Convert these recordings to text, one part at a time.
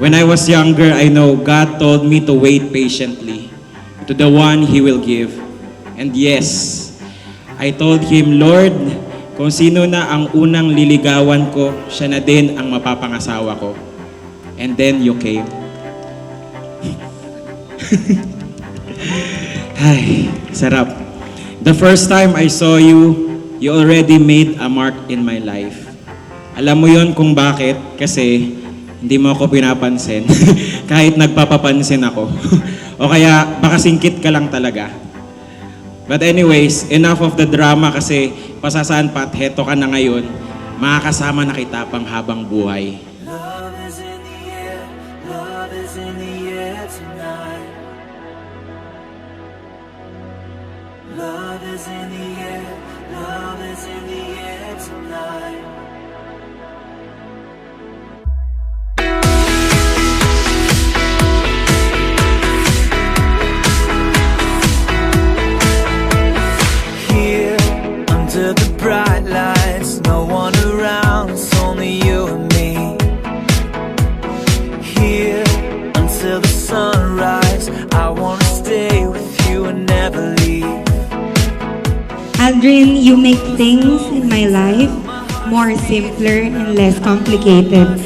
When I was younger, I know God told me to wait patiently to the one He will give. And yes, I told Him, Lord, kung sino na ang unang liligawan ko, siya na din ang mapapangasawa ko. And then you came. Ay, sarap. The first time I saw you, you already made a mark in my life. Alam mo yon kung bakit? Kasi hindi mo ako pinapansin. Kahit nagpapapansin ako. O kaya baka singkit ka lang talaga. But anyways, enough of the drama kasi pasasaan pa at heto ka na ngayon. Makakasama na kita pang habang buhay. Love is in the air, love is in the air tonight. Love is in the air, love is in the air tonight. Here under the bright lights, no one around, it's only you and me. Here until the sunrise, I wanna stay with you and never leave. Aldrin, you make things in my life more simpler and less complicated,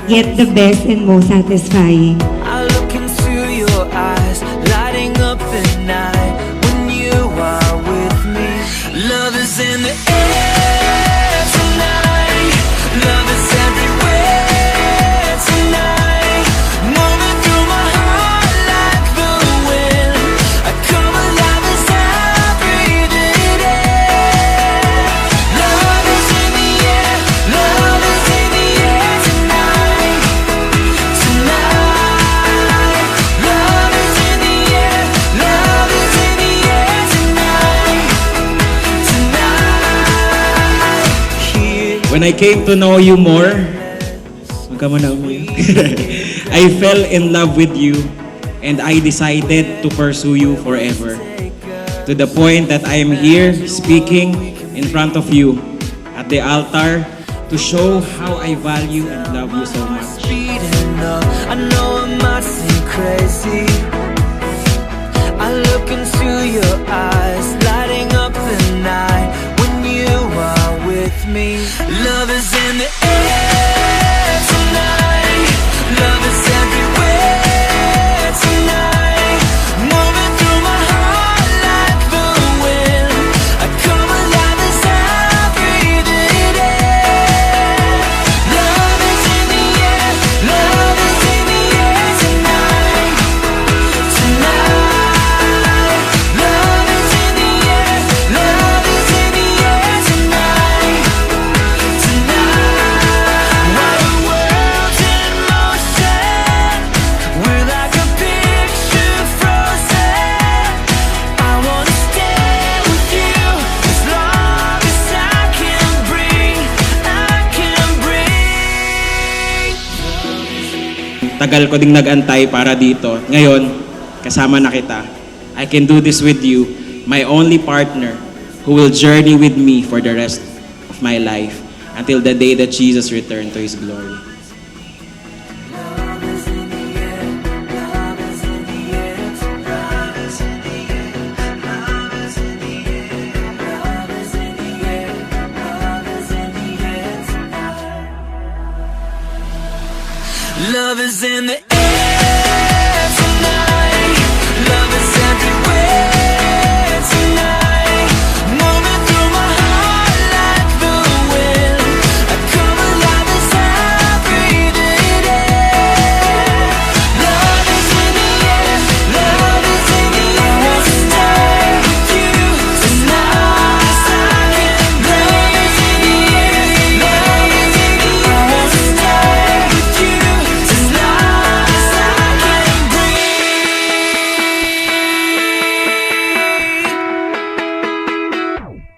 yet the best and most satisfying. I look into your eyes, lighting up the night when you are with me. Love is in the air tonight. Love is everywhere tonight. Moving through my heart like the wind. I come alive as I breathe it in. Love is in the air. Love is in the air tonight. Tonight. Love is in the air. Love is in the air tonight. Tonight. Here. When I came to know you more, I fell in love with you and I decided to pursue you forever. To the point that I am here speaking in front of you at the altar to show how I value and love you so much. Speeding up, I know I might seem crazy. I look into your eyes, lighting up the night when you are with me. Love is in the air tonight. Love is everywhere tonight. Moving through my heart like the wind. I come alive as I breathe it in. Love is in the air. Love is in the air tonight. Tonight. Love is in the air. Love is in the air tonight. Tonight. While the world's in motion, we're like a picture frozen. I wanna stay with you as long as I can breathe. I can breathe. Tagal ko ding nag-antay para dito. Ngayon, kasama na kita. I can do this with you, my only partner, who will journey with me for the rest of my life until the day that Jesus returned to His glory. Love is in the air. Love is in the air tonight. Love is in the air. Love is in the air. Love is in the air. Love is in the air tonight. Love is in the